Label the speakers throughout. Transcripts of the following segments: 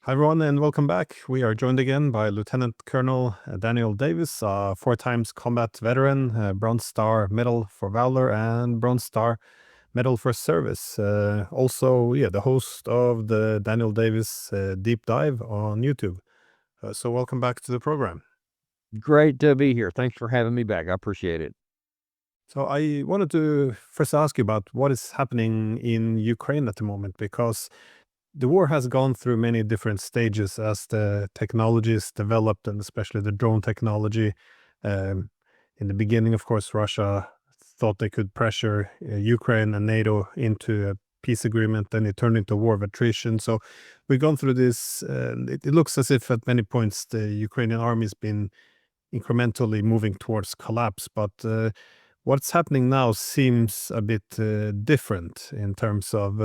Speaker 1: Hi, everyone, and welcome back. We are joined again by Lieutenant Colonel Daniel Davis, a 4 times combat veteran, Bronze Star Medal for Valor, and Bronze Star Medal for Service. Also, the host of the Daniel Davis Deep Dive on YouTube. So welcome back to the program.
Speaker 2: Great to be here. Thanks for having me back. I appreciate it.
Speaker 1: So I wanted to first ask you about what is happening in Ukraine at the moment, because the war has gone through many different stages as the technology is developed, and especially the drone technology. Um, in the beginning, of course, Russia thought they could pressure Ukraine and NATO into a peace agreement. Then it turned into a war of attrition. So we've gone through this. It looks as if at many points the Ukrainian army has been incrementally moving towards collapse. But what's happening now seems a bit different in terms of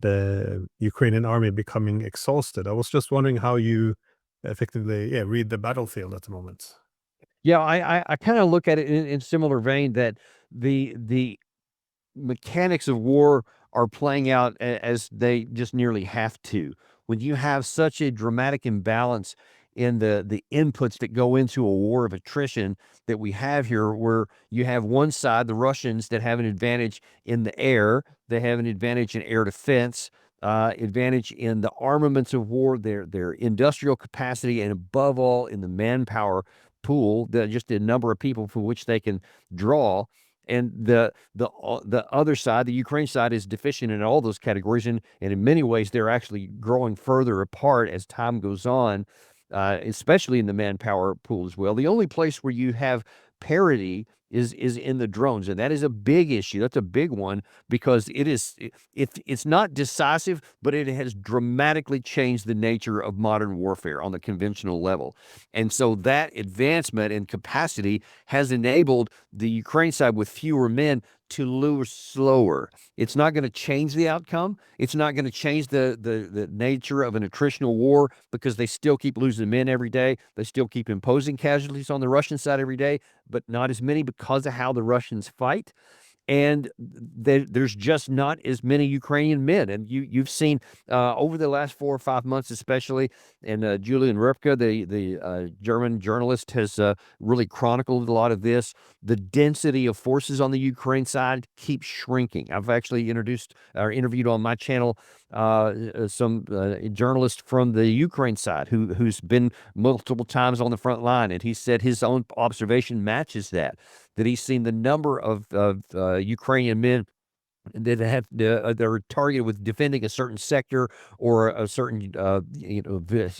Speaker 1: the Ukrainian army becoming exhausted. I was just wondering how you effectively read the battlefield at the moment.
Speaker 2: Yeah, I kind of look at it in similar vein that the mechanics of war are playing out as they just nearly have to. When you have such a dramatic imbalance in the inputs that go into a war of attrition that we have here, where you have one side, the Russians, that have an advantage in the air, they have an advantage in air defense, advantage in the armaments of war, their industrial capacity, and above all in the manpower pool, just the number of people from which they can draw. And the other side, the Ukraine side, is deficient in all those categories, and in many ways they're actually growing further apart as time goes on, especially in the manpower pool as well. The only place where you have parity is in the drones, and that is a big issue. That's a big one because it's not decisive, but it has dramatically changed the nature of modern warfare on the conventional level. And so that advancement in capacity has enabled the Ukraine side with fewer men to lose slower. It's not going to change the outcome. It's not going to change the nature of an attritional war because they still keep losing men every day. They still keep imposing casualties on the Russian side every day, but not as many because of how the Russians fight. And there's just not as many Ukrainian men. And you've seen over the last 4 or 5 months, especially, and Julian Ripka, the German journalist, has really chronicled a lot of this. The density of forces on the Ukraine side keeps shrinking. I've actually introduced or interviewed on my channel some journalist from the Ukraine side who's been multiple times on the front line, and he said his own observation matches that he's seen the number of Ukrainian men that have they're targeted with defending a certain sector or a certain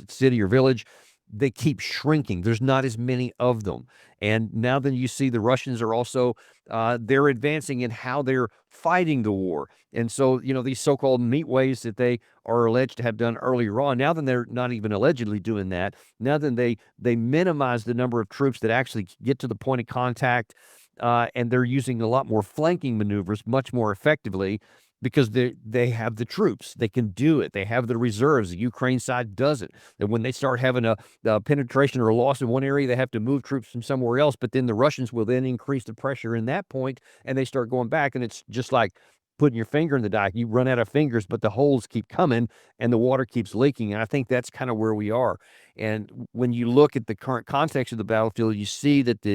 Speaker 2: city or village. They keep shrinking. There's not as many of them, and now then you see the Russians are also they're advancing in how they're fighting the war, and so these so-called neat ways that they are alleged to have done earlier on. Now then they're not even allegedly doing that. Now then they minimize the number of troops that actually get to the point of contact, and they're using a lot more flanking maneuvers much more effectively because they have the troops. They can do it. They have the reserves. The Ukraine side doesn't. And when they start having a penetration or a loss in one area, they have to move troops from somewhere else. But then the Russians will then increase the pressure in that point, and they start going back. And it's just like putting your finger in the dike. You run out of fingers, but the holes keep coming and the water keeps leaking. And I think that's kind of where we are. And when you look at the current context of the battlefield, you see that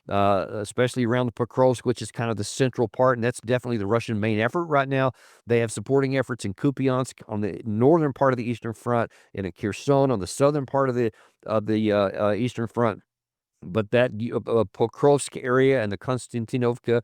Speaker 2: especially around the Pokrovsk, which is kind of the central part, and that's definitely the Russian main effort right now. They have supporting efforts in Kupiansk on the northern part of the Eastern Front, and in Kherson on the southern part of the Eastern Front. But that Pokrovsk area and the Konstantinovka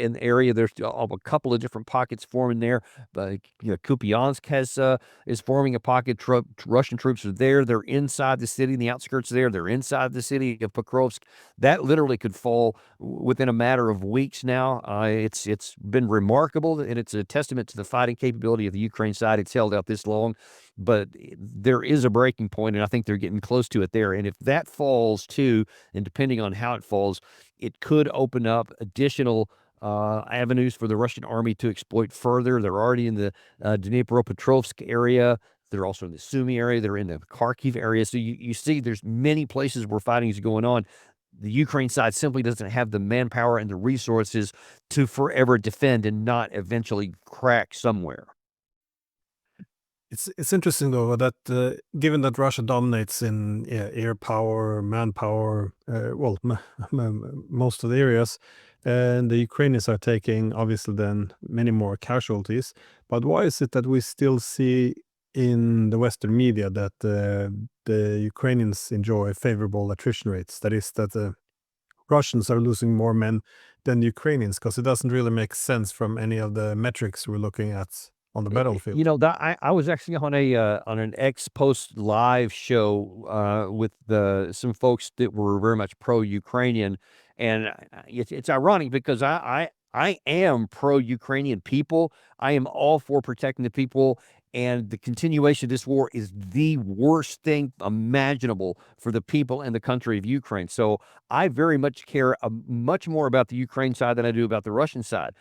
Speaker 2: in the area, there's a couple of different pockets forming there. But Kupiansk is forming a pocket. Russian troops are there. They're inside the city, in the outskirts there. They're inside the city of Pokrovsk. That literally could fall within a matter of weeks now. It's been remarkable, and it's a testament to the fighting capability of the Ukraine side. It's held out this long. But there is a breaking point, and I think they're getting close to it there. And if that falls too, and depending on how it falls, it could open up additional avenues for the Russian army to exploit further. They're already in the Dnipropetrovsk area. They're also in the Sumy area. They're in the Kharkiv area. So you see there's many places where fighting is going on. The Ukraine side simply doesn't have the manpower and the resources to forever defend and not eventually crack somewhere.
Speaker 1: It's interesting though that given that Russia dominates in air power, manpower, well, most of the areas, and the Ukrainians are taking obviously then many more casualties. But why is it that we still see in the Western media that the Ukrainians enjoy favorable attrition rates? That is, that the Russians are losing more men than the Ukrainians, because it doesn't really make sense from any of the metrics we're looking at on the
Speaker 2: You
Speaker 1: battlefield.
Speaker 2: know, that I was actually on an X post live show with some folks that were very much pro-Ukrainian, and it's ironic because I am pro-Ukrainian people. I am all for protecting the people, and the continuation of this war is the worst thing imaginable for the people and the country of Ukraine. So I very much care much more about the Ukraine side than I do about the Russian side.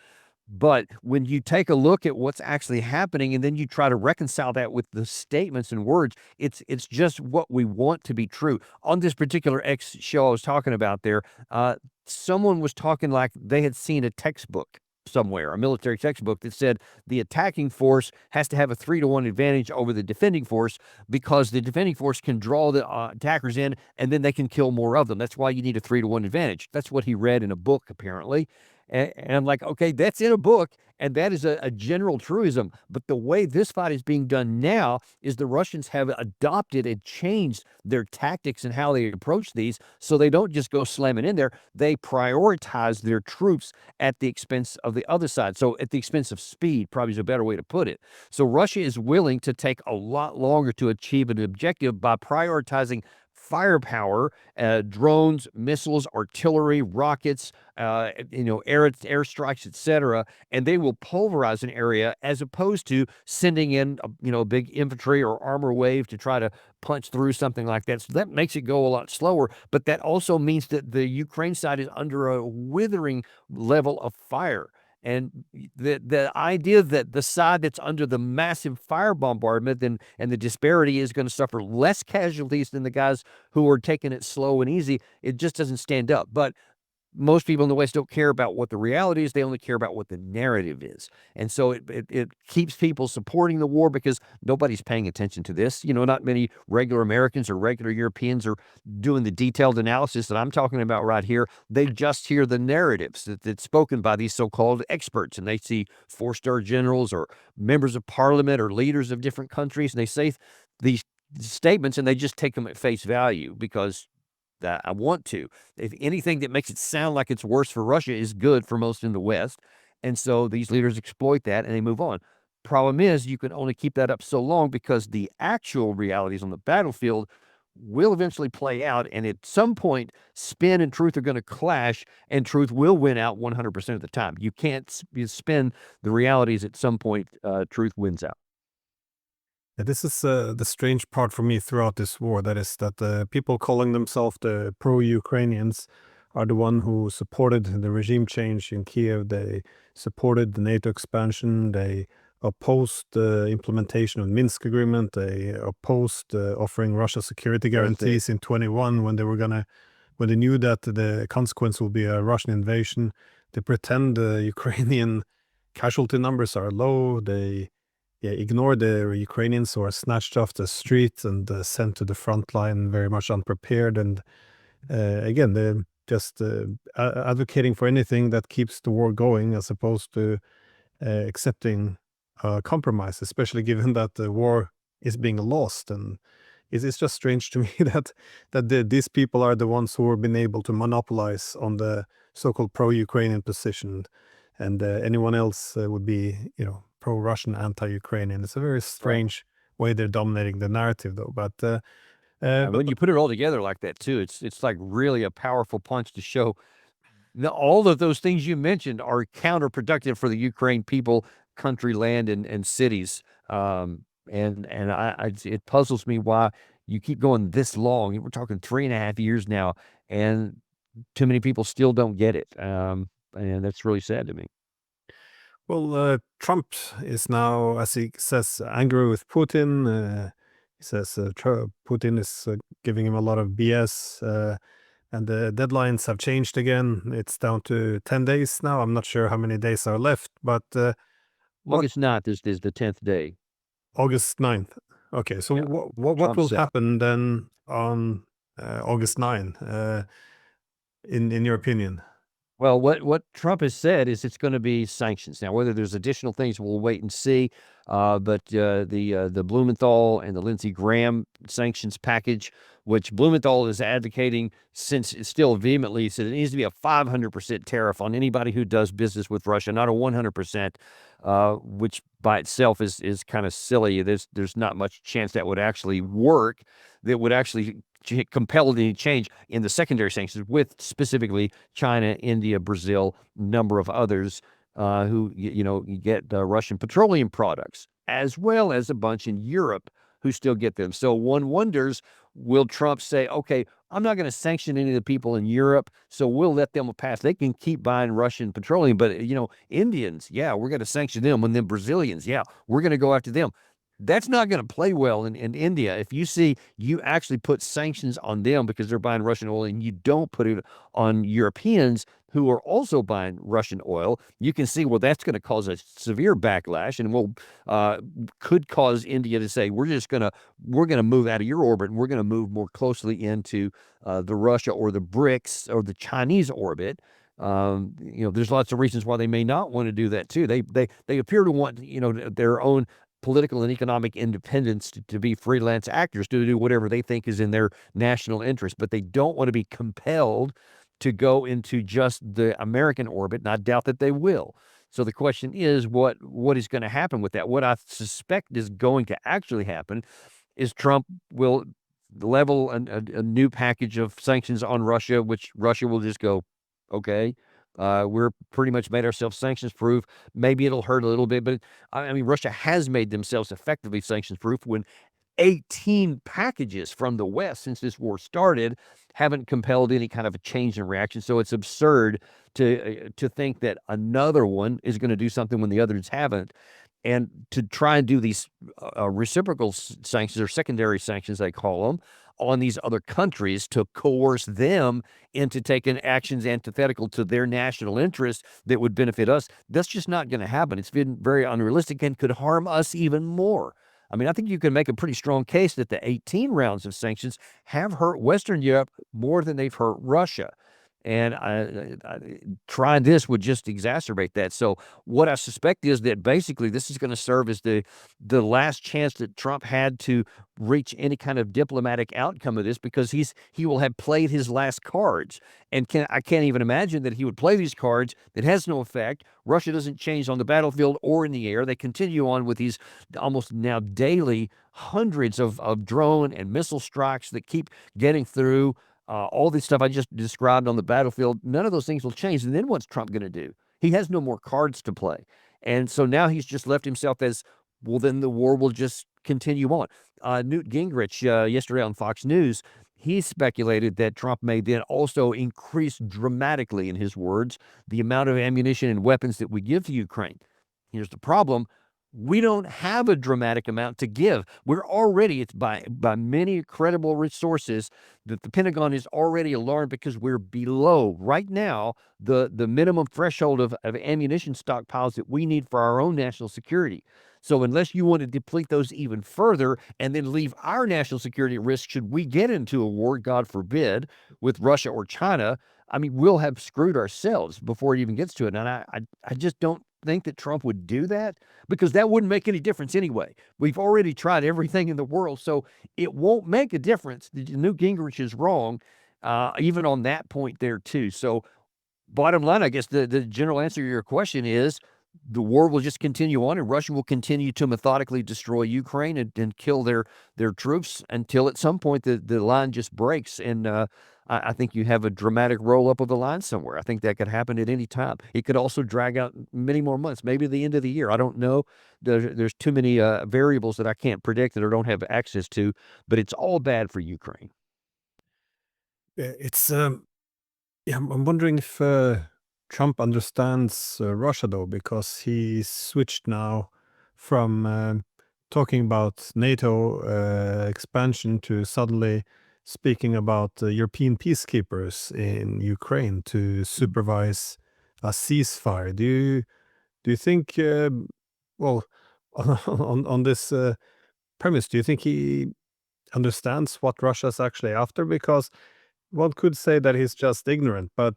Speaker 2: But when you take a look at what's actually happening and then you try to reconcile that with the statements and words, it's just what we want to be true. On this particular X show I was talking about there, someone was talking like they had seen a textbook somewhere, a military textbook that said the attacking force has to have a 3-to-1 advantage over the defending force because the defending force can draw the attackers in and then they can kill more of them. That's why you need a 3-to-1 advantage. That's what he read in a book, apparently. And I'm like, okay, that's in a book, and that is a general truism. But the way this fight is being done now is the Russians have adopted and changed their tactics and how they approach these. So they don't just go slamming in there. They prioritize their troops at the expense of the other side. So at the expense of speed, probably is a better way to put it. So Russia is willing to take a lot longer to achieve an objective by prioritizing firepower, drones, missiles, artillery, rockets, airstrikes, etc., and they will pulverize an area as opposed to sending in a big infantry or armor wave to try to punch through something like that. So that makes it go a lot slower, but that also means that the Ukraine side is under a withering level of fire. And the idea that the side that's under the massive fire bombardment and the disparity is going to suffer less casualties than the guys who are taking it slow and easy, it just doesn't stand up. But most people in the West don't care about what the reality is. They only care about what the narrative is. And so it keeps people supporting the war because nobody's paying attention to this. Not many regular Americans or regular Europeans are doing the detailed analysis that I'm talking about right here. They just hear the narratives that's spoken by these so-called experts, and they see four-star generals or members of parliament or leaders of different countries, and they say these statements and they just take them at face value because that I want to. If anything that makes it sound like it's worse for Russia is good for most in the West. And so these leaders exploit that and they move on. Problem is, you can only keep that up so long because the actual realities on the battlefield will eventually play out. And at some point, spin and truth are going to clash, and truth will win out 100% of the time. You can't spin the realities. At some point, truth wins out.
Speaker 1: Yeah, this is the strange part for me throughout this war. That is that the people calling themselves the pro-Ukrainians are the one who supported the regime change in Kiev. They supported the NATO expansion. They opposed the implementation of the Minsk agreement. They opposed offering Russia security guarantees in 21 when when they knew that the consequence will be a Russian invasion. They pretend the Ukrainian casualty numbers are low. They ignore the Ukrainians who are snatched off the street and sent to the front line very much unprepared. And again, they're just advocating for anything that keeps the war going as opposed to accepting compromise, especially given that the war is being lost. And it's just strange to me that these people are the ones who have been able to monopolize on the so-called pro-Ukrainian position, and anyone else would be, pro-Russian, anti-Ukrainian. It's a very
Speaker 2: Right.
Speaker 1: strange way they're dominating the narrative, though. But
Speaker 2: When you put it all together like that too, it's like really a powerful punch to show all of those things you mentioned are counterproductive for the Ukraine people, country, land, and cities. It puzzles me why you keep going this long. We're talking 3.5 years now, and too many people still don't get it. And that's really sad to me.
Speaker 1: Well, Trump is now, as he says, angry with Putin. He says Putin is giving him a lot of BS, and the deadlines have changed again. It's down to 10 days now. I'm not sure how many days are left, but what
Speaker 2: August 9th is the 10th day.
Speaker 1: August 9th. Okay, so
Speaker 2: Yeah,
Speaker 1: what
Speaker 2: Trump
Speaker 1: will
Speaker 2: said.
Speaker 1: happen then on August 9, in your opinion?
Speaker 2: Well, what Trump has said is it's going to be sanctions. Now, whether there's additional things, we'll wait and see. But the Blumenthal and the Lindsey Graham sanctions package, which Blumenthal is advocating since it's still vehemently, said it needs to be a 500% tariff on anybody who does business with Russia, not a 100%, which by itself is kind of silly. There's not much chance that would actually work. That would actually compel any change in the secondary sanctions with specifically China, India, Brazil, number of others who you get Russian petroleum products, as well as a bunch in Europe who still get them. So one wonders, will Trump say, okay, I'm not going to sanction any of the people in Europe, so we'll let them pass. They can keep buying Russian petroleum, but Indians, yeah, we're going to sanction them, and then Brazilians, yeah, we're going to go after them. That's not going to play well in India. If you actually put sanctions on them because they're buying Russian oil and you don't put it on Europeans who are also buying Russian oil, you can see, well, that's going to cause a severe backlash and could cause India to say, we're gonna move out of your orbit and we're going to move more closely into the Russia or the BRICS or the Chinese orbit. There's lots of reasons why they may not want to do that too. They appear to want their own political and economic independence to be freelance actors, to do whatever they think is in their national interest, but they don't want to be compelled to go into just the American orbit, and I doubt that they will. So the question is, what is going to happen with that? What I suspect is going to actually happen is Trump will level a new package of sanctions on Russia, which Russia will just go, okay, we're pretty much made ourselves sanctions proof. Maybe it'll hurt a little bit, but I mean, Russia has made themselves effectively sanctions proof when 18 packages from the West since this war started haven't compelled any kind of a change in reaction. So it's absurd to think that another one is going to do something when the others haven't. And to try and do these reciprocal sanctions or secondary sanctions, they call them, on these other countries to coerce them into taking actions antithetical to their national interests that would benefit us, that's just not going to happen. It's been very unrealistic and could harm us even more. I mean, I think you can make a pretty strong case that the 18 rounds of sanctions have hurt Western Europe more than they've hurt Russia. And trying this would just exacerbate that. So what I suspect is that basically this is going to serve as the last chance that Trump had to reach any kind of diplomatic outcome of this, because he will have played his last cards. And I can't even imagine that he would play these cards that has no effect. Russia doesn't change on the battlefield or in the air. They continue on with these almost now daily hundreds of drone and missile strikes that keep getting through. All this stuff I just described on the battlefield, none of those things will change. And then what's Trump going to do? He has no more cards to play. And so now he's just left himself as, well, then the war will just continue on. Newt Gingrich, yesterday on Fox News, he speculated that Trump may then also increase dramatically, in his words, the amount of ammunition and weapons that we give to Ukraine. Here's the problem. We don't have a dramatic amount to give. It's by many credible resources that the Pentagon is already alarmed because we're below right now the minimum threshold of ammunition stockpiles that we need for our own national security. So unless you want to deplete those even further and then leave our national security at risk should we get into a war, God forbid, with Russia or China, I mean, we'll have screwed ourselves before it even gets to it. And I just don't think that Trump would do that, because that wouldn't make any difference anyway. We've already tried everything in the world, so it won't make a difference. Newt Gingrich is wrong, even on that point there too. So bottom line, I guess the general answer to your question is the war will just continue on, and Russia will continue to methodically destroy Ukraine and kill their troops until at some point the line just breaks. And I think you have a dramatic roll up of the line somewhere. I think that could happen at any time. It could also drag out many more months, maybe the end of the year. I don't know. There's too many variables that I can't predict that I don't have access to, but it's all bad for Ukraine.
Speaker 1: It's yeah, I'm wondering if Trump understands Russia though, because he switched now from talking about NATO expansion to suddenly speaking about European peacekeepers in Ukraine to supervise a ceasefire. Do you think? Well, on this premise, do you think he understands what Russia's actually after? Because one could say that he's just ignorant, but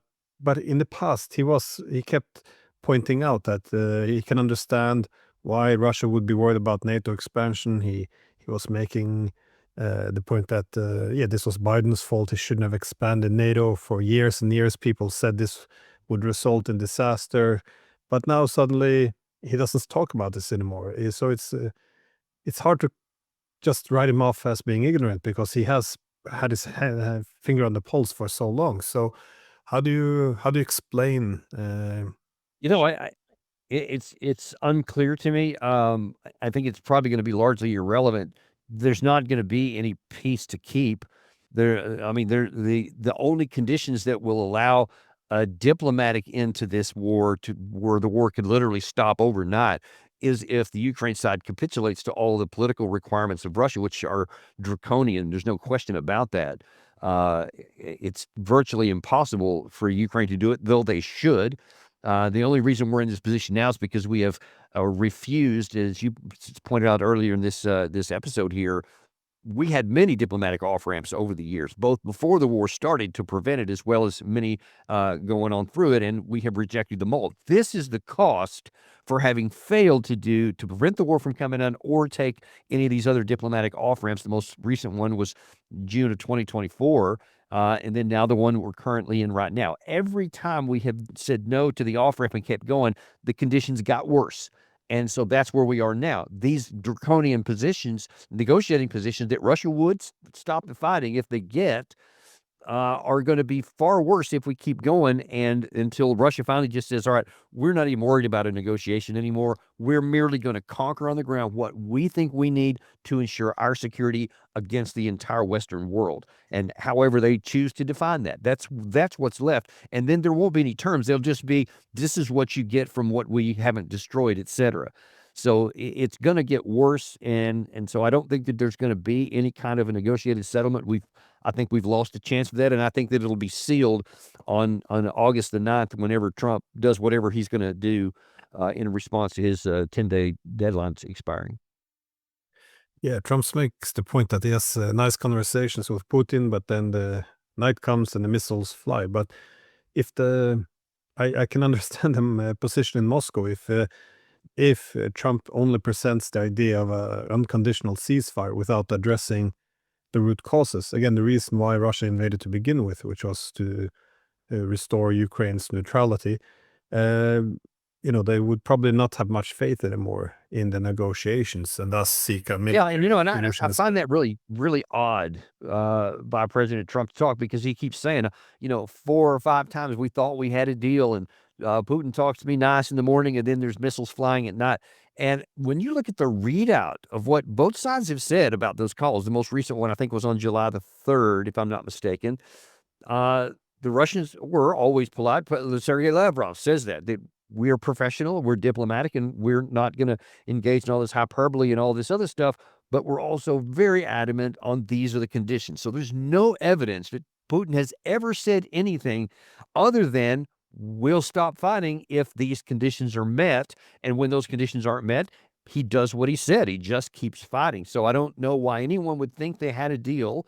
Speaker 1: in the past he kept pointing out that he can understand why Russia would be worried about NATO expansion. He was making the point that yeah, this was Biden's fault. He shouldn't have expanded NATO for years and years. People said this would result in disaster, but now suddenly he doesn't talk about this anymore. So it's hard to just write him off as being ignorant because he has had his finger on the pulse for so long. So how do you explain?
Speaker 2: You know, it's unclear to me. I think it's probably gonna be largely irrelevant. There's not gonna be any peace to keep. I mean, the only conditions that will allow a diplomatic end to this war, to where the war could literally stop overnight, is if the Ukraine side capitulates to all the political requirements of Russia, which are draconian. There's no question about that. It's virtually impossible for Ukraine to do it, though they should. The only reason we're in this position now is because we have refused, as you pointed out earlier in this episode here, we had many diplomatic off ramps over the years, both before the war started to prevent it, as well as many going on through it, and we have rejected them all. This is the cost for having failed to prevent the war from coming on or take any of these other diplomatic off ramps. The most recent one was June of 2024. And then now the one we're currently in right now. Every time we have said no to the off ramp and kept going, the conditions got worse. And so that's where we are now. These draconian positions, negotiating positions that Russia would stop the fighting if they get, are going to be far worse if we keep going. And until Russia finally just says, all right, we're not even worried about a negotiation anymore. We're merely going to conquer on the ground what we think we need to ensure our security against the entire Western world. And however they choose to define that, that's what's left. And then there won't be any terms. They'll just be, this is what you get from what we haven't destroyed, etc. So it's going to get worse, and so I don't think that there's going to be any kind of a negotiated settlement. I think we've lost a chance for that, and I think that it'll be sealed on August the 9th whenever Trump does whatever he's going to do in response to his 10-day deadlines expiring.
Speaker 1: Yeah, Trump makes the point that he has nice conversations with Putin, but then the night comes and the missiles fly. But if I can understand him position in Moscow if Trump only presents the idea of an unconditional ceasefire without addressing the root causes. Again, the reason why Russia invaded to begin with, which was to restore Ukraine's neutrality, they would probably not have much faith anymore in the negotiations and thus seek a
Speaker 2: Yeah, and I
Speaker 1: solution.
Speaker 2: find that really, really odd by President Trump to talk, because he keeps saying, 4 or 5 times we thought we had a deal, and Putin talks to me nice in the morning, and then there's missiles flying at night. And when you look at the readout of what both sides have said about those calls, the most recent one I think was on July the 3rd, if I'm not mistaken. Uh, the Russians were always polite. Sergei Lavrov says that we're professional, we're diplomatic, and we're not going to engage in all this hyperbole and all this other stuff. But we're also very adamant on these are the conditions. So there's no evidence that Putin has ever said anything other than we'll stop fighting if these conditions are met. And when those conditions aren't met, he does what he said. He just keeps fighting. So I don't know why anyone would think they had a deal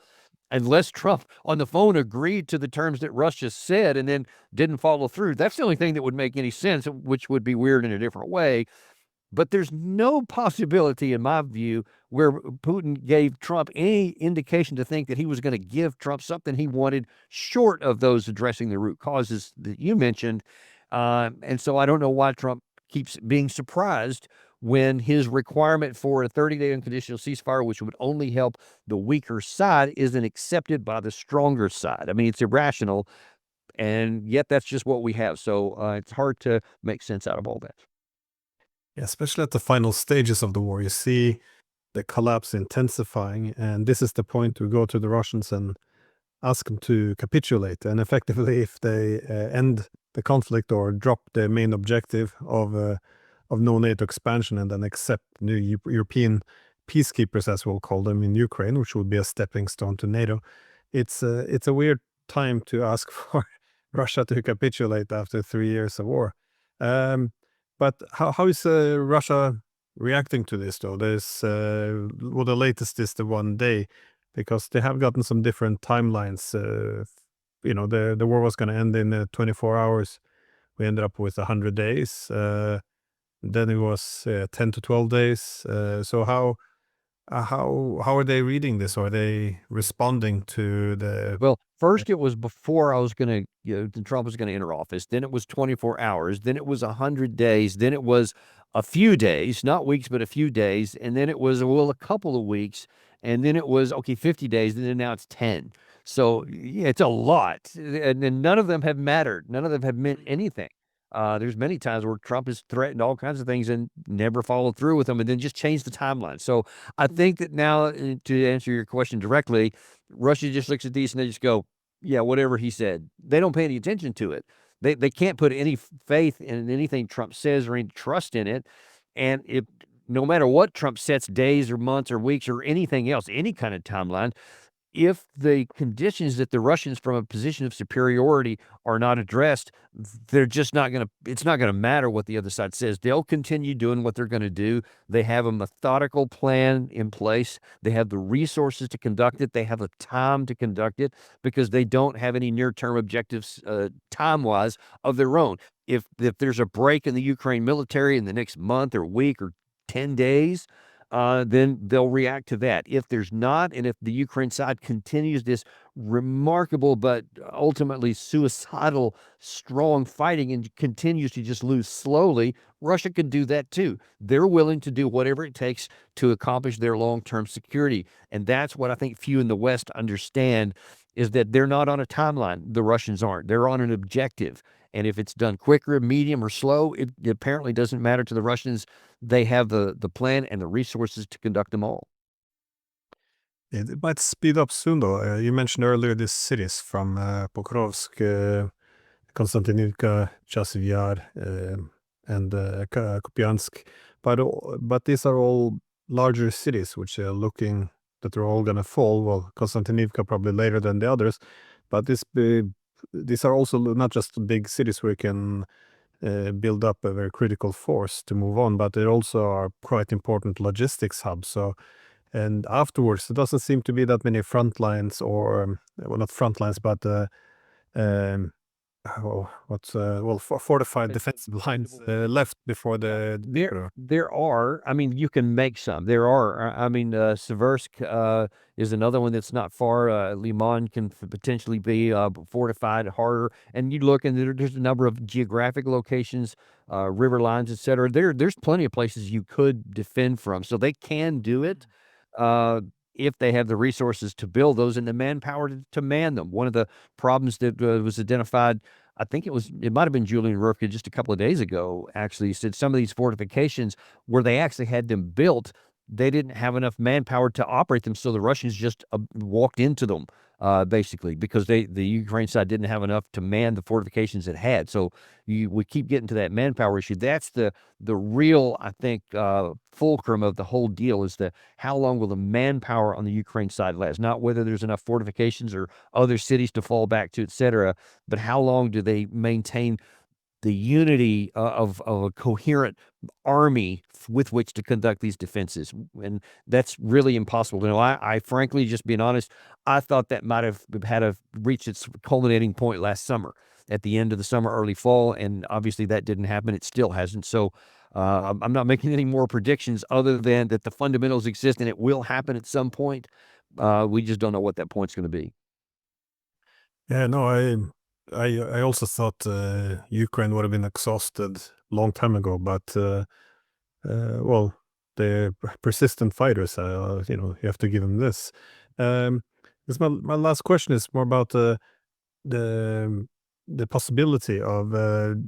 Speaker 2: unless Trump on the phone agreed to the terms that Russia said and then didn't follow through. That's the only thing that would make any sense, which would be weird in a different way. But there's no possibility, in my view, where Putin gave Trump any indication to think that he was going to give Trump something he wanted short of those addressing the root causes that you mentioned. And so I don't know why Trump keeps being surprised when his requirement for a 30-day unconditional ceasefire, which would only help the weaker side, isn't accepted by the stronger side. I mean, it's irrational, and yet that's just what we have. So it's hard to make sense out of all that.
Speaker 1: Yeah, especially at the final stages of the war, you see the collapse intensifying, and this is the point to go to the Russians and ask them to capitulate. And effectively, if they end the conflict or drop the main objective of no NATO expansion and then accept new European peacekeepers, as we'll call them, in Ukraine, which would be a stepping stone to NATO, it's a weird time to ask for Russia to capitulate after 3 years of war. Um, but how is Russia reacting to this, though? There's well, the latest is the 1 day, because they have gotten some different timelines. The war was going to end in 24 hours. We ended up with 100 days. Then it was 10 to 12 days. So how are they reading this? Are they responding to the?
Speaker 2: Well, first it was before I was gonna Trump was gonna enter office, then it was 24 hours, then it was 100 days, then it was a few days, not weeks, but a few days, and then it was, well, a couple of weeks, and then it was, okay, 50 days, and then now it's 10. So, yeah, it's a lot, and none of them have mattered. None of them have meant anything. There's many times where Trump has threatened all kinds of things and never followed through with them, and then just changed the timeline. So, I think that now, to answer your question directly, Russia just looks at these and they just go, "Yeah, whatever he said." They don't pay any attention to it. They can't put any faith in anything Trump says or any trust in it. And if no matter what Trump sets days or months or weeks or anything else, any kind of timeline, if the conditions that the Russians from a position of superiority are not addressed, they're just not gonna it's not gonna matter what the other side says. They'll continue doing what they're gonna do. They have a methodical plan in place. They have the resources to conduct it. They have the time to conduct it because they don't have any near-term objectives, time-wise of their own. If there's a break in the Ukraine military in the next month or week or 10 days, then they'll react to that. If there's not, and if the Ukraine side continues this remarkable but ultimately suicidal strong fighting and continues to just lose slowly, Russia can do that too. They're willing to do whatever it takes to accomplish their long-term security. And that's what I think few in the West understand is that they're not on a timeline. The Russians aren't. They're on an objective. And if it's done quicker, medium, or slow, it apparently doesn't matter to the Russians. They have the plan and the resources to conduct them all.
Speaker 1: It might speed up soon, though. You mentioned earlier these cities from Pokrovsk, Konstantinivka, Chasiv Yar, and Kupiansk. But these are all larger cities, which are looking that they're all going to fall. Well, Konstantinivka probably later than the others, but these are also not just big cities where you can build up a very critical force to move on, but they also are quite important logistics hubs. So, and afterwards, there doesn't seem to be that many front lines, or well, not front lines, but um, fortified defensive lines left before the
Speaker 2: There
Speaker 1: Dnieper.
Speaker 2: there are, I mean, you can make some. There are, I mean, Seversk, is another one that's not far. Liman can potentially be fortified harder. And you look, and there's a number of geographic locations, river lines, et cetera. There's plenty of places you could defend from. So they can do it uh, if they have the resources to build those and the manpower to man them. One of the problems that was identified, I think it might have been Julian Rurka just a couple of days ago, actually said some of these fortifications where they actually had them built, they didn't have enough manpower to operate them. So the Russians just walked into them, basically, because the Ukraine side didn't have enough to man the fortifications it had. So we keep getting to that manpower issue. That's the real, I think, fulcrum of the whole deal is how long will the manpower on the Ukraine side last? Not whether there's enough fortifications or other cities to fall back to, et cetera, but how long do they maintain the unity of a coherent army with which to conduct these defenses? And that's really impossible to know. I frankly, just being honest, I thought that might have reached its culminating point last summer, at the end of the summer, early fall, and obviously that didn't happen. It still hasn't. So I'm not making any more predictions other than that the fundamentals exist and it will happen at some point. We just don't know what that point's going to be.
Speaker 1: Yeah, no, I also thought Ukraine would have been exhausted long time ago, but well, they're persistent fighters. You have to give them this. This my last question is more about the the possibility of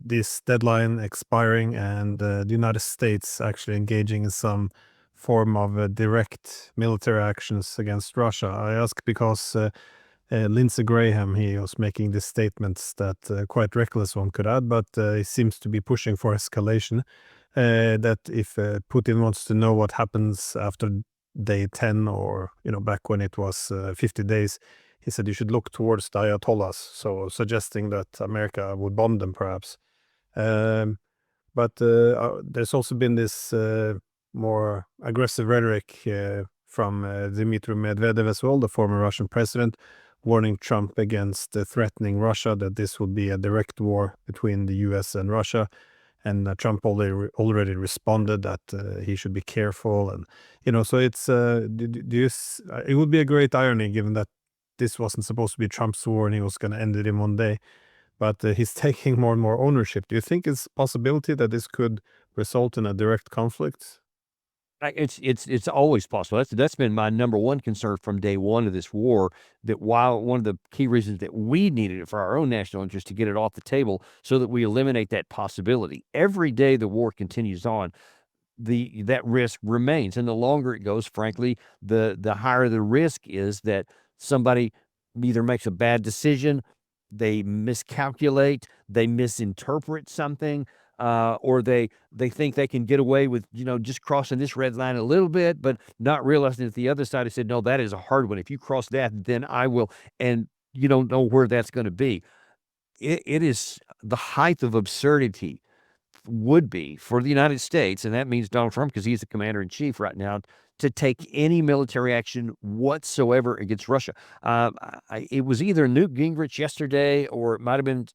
Speaker 1: this deadline expiring and the United States actually engaging in some form of direct military actions against Russia. I ask because Lindsey Graham, he was making these statements that quite reckless, one could add, but he seems to be pushing for escalation. That if Putin wants to know what happens after day 10, or back when it was 50 days, he said you should look towards the Ayatollahs, so suggesting that America would bomb them perhaps. But there's also been this more aggressive rhetoric from Dmitry Medvedev as well, the former Russian president, warning Trump against threatening Russia, that this would be a direct war between the US and Russia. And Trump already responded that he should be careful. And, so it's, it would be a great irony given that this wasn't supposed to be Trump's war and he was going to end it in one day. But he's taking more and more ownership. Do you think it's a possibility that this could result in a direct conflict?
Speaker 2: It's always possible. That's been my number one concern from day one of this war. That while one of the key reasons that we needed it for our own national interest to get it off the table, so that we eliminate that possibility. Every day the war continues on, that risk remains, and the longer it goes, frankly, the higher the risk is that somebody either makes a bad decision, they miscalculate, they misinterpret something, or they think they can get away with just crossing this red line a little bit, but not realizing that the other side has said, no, that is a hard one. If you cross that, then I will, and you don't know where that's going to be. It is the height of absurdity would be for the United States, and that means Donald Trump, because he's the commander in chief right now, to take any military action whatsoever against Russia. It was either Newt Gingrich yesterday, or it might have been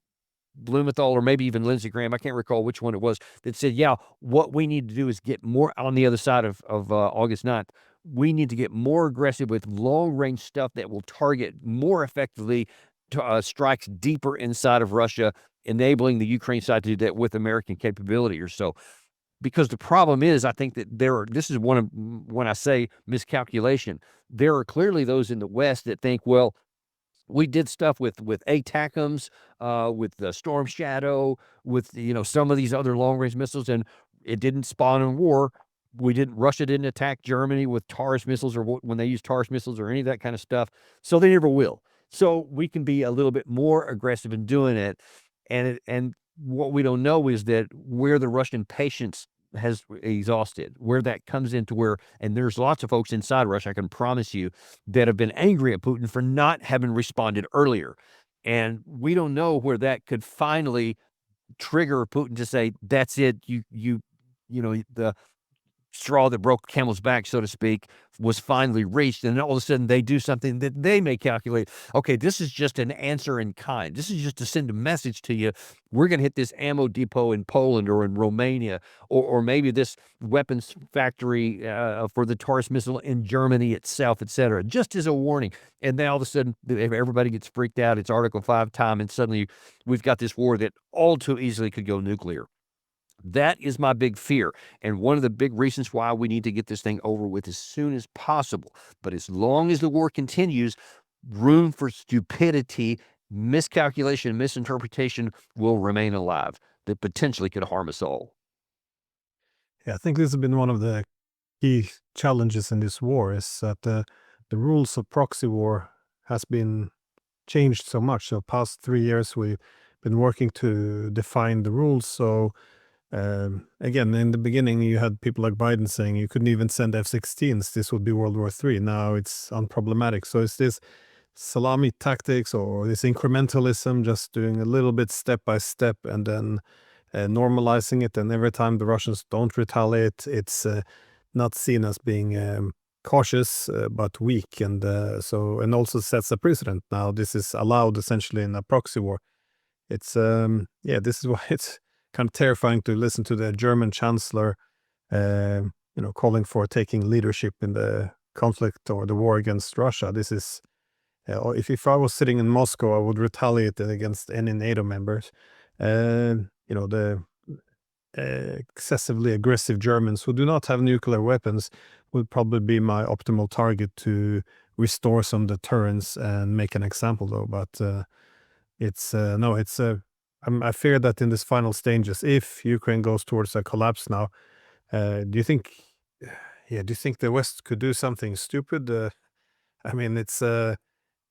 Speaker 2: Blumenthal, or maybe even Lindsey Graham. I can't recall which one it was, that said, yeah, what we need to do is get more on the other side of August 9th. We need to get more aggressive with long range stuff that will target more effectively strikes deeper inside of Russia, enabling the Ukraine side to do that with American capability or so. Because the problem is, I think that this is one of, when I say miscalculation, there are clearly those in the West that think, well, we did stuff with ATACMS, with the Storm Shadow, with some of these other long range missiles, and it didn't spawn in war. Russia didn't attack Germany with Taurus missiles, or when they use Taurus missiles, or any of that kind of stuff. So they never will. So we can be a little bit more aggressive in doing it. And what we don't know is that where the Russian patience has exhausted, where that comes into where, and there's lots of folks inside Russia, I can promise you, that have been angry at Putin for not having responded earlier. And we don't know where that could finally trigger Putin to say, that's it. The straw that broke camel's back, so to speak, was finally reached. And all of a sudden they do something that they may calculate. Okay, this is just an answer in kind. This is just to send a message to you. We're going to hit this ammo depot in Poland or in Romania, or maybe this weapons factory for the Taurus missile in Germany itself, etc., just as a warning. And then all of a sudden everybody gets freaked out. It's Article 5 time. And suddenly we've got this war that all too easily could go nuclear. That is my big fear, and one of the big reasons why we need to get this thing over with as soon as possible. But as long as the war continues, room for stupidity, miscalculation, misinterpretation will remain alive that potentially could harm us all.
Speaker 1: Yeah, I think this has been one of the key challenges in this war, is that the rules of proxy war has been changed so much. So past 3 years, we've been working to define the rules. So again, in the beginning, you had people like Biden saying you couldn't even send F-16s. This would be World War III. Now it's unproblematic. So it's this salami tactics, or this incrementalism, just doing a little bit step by step, and then normalizing it. And every time the Russians don't retaliate, it's not seen as being cautious, but weak. And and also sets a precedent. Now this is allowed essentially in a proxy war. It's this is why it's kind of terrifying to listen to the German chancellor, calling for taking leadership in the conflict or the war against Russia. This is, if I was sitting in Moscow, I would retaliate against any NATO members. The excessively aggressive Germans who do not have nuclear weapons would probably be my optimal target to restore some deterrence and make an example, though. But it's no, it's I fear that in this final stages, if Ukraine goes towards a collapse now, do you think, do you think the West could do something stupid? I mean,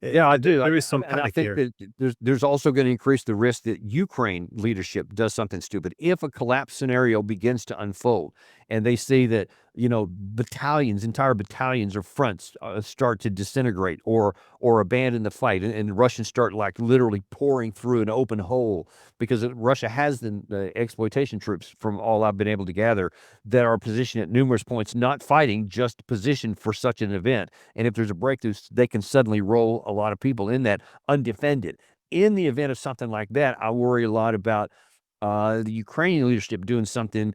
Speaker 2: Yeah, I do.
Speaker 1: there is some
Speaker 2: And I
Speaker 1: panic
Speaker 2: think
Speaker 1: here.
Speaker 2: that there's also going to increase the risk that Ukraine leadership does something stupid. If a collapse scenario begins to unfold and they see that battalions, entire battalions or fronts start to disintegrate or abandon the fight, and Russians start like literally pouring through an open hole because Russia has the exploitation troops, from all I've been able to gather, that are positioned at numerous points, not fighting, just positioned for such an event. And if there's a breakthrough, they can suddenly roll a lot of people in that undefended. In the event of something like that, I worry a lot about the Ukrainian leadership doing something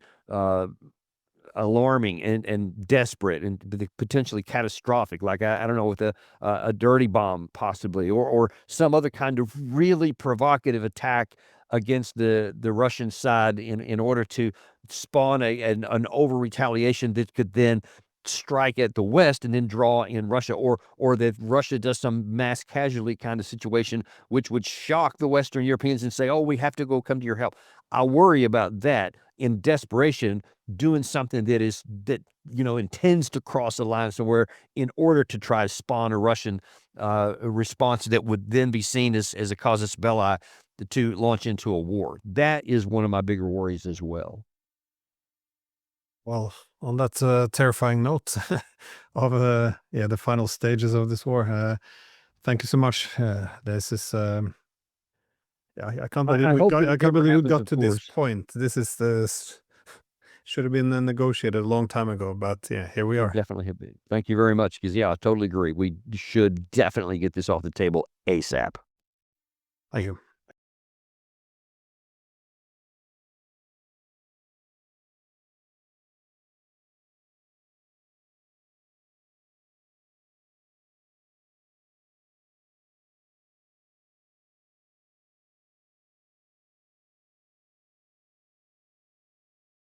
Speaker 2: alarming and desperate and potentially catastrophic, like I don't know, with a dirty bomb possibly, or some other kind of really provocative attack against the Russian side in order to spawn an over retaliation that could then strike at the West and then draw in Russia, or that Russia does some mass casualty kind of situation, which would shock the Western Europeans and say, "Oh, we have to go come to your help." I worry about that in desperation, doing something that intends to cross a line somewhere in order to try to spawn a Russian response that would then be seen as a casus belli to launch into a war. That is one of my bigger worries as well.
Speaker 1: Well, on that terrifying note of the final stages of this war, thank you so much. This is I can't believe
Speaker 2: I hope that
Speaker 1: I
Speaker 2: it
Speaker 1: can't
Speaker 2: never
Speaker 1: believe we
Speaker 2: happens,
Speaker 1: got
Speaker 2: of
Speaker 1: to this
Speaker 2: course.
Speaker 1: point. This is should have been negotiated a long time ago, but yeah, here we
Speaker 2: Should
Speaker 1: are.
Speaker 2: definitely have been. Thank you very much. Because yeah, I totally agree. We should definitely get this off the table ASAP.
Speaker 1: Thank you.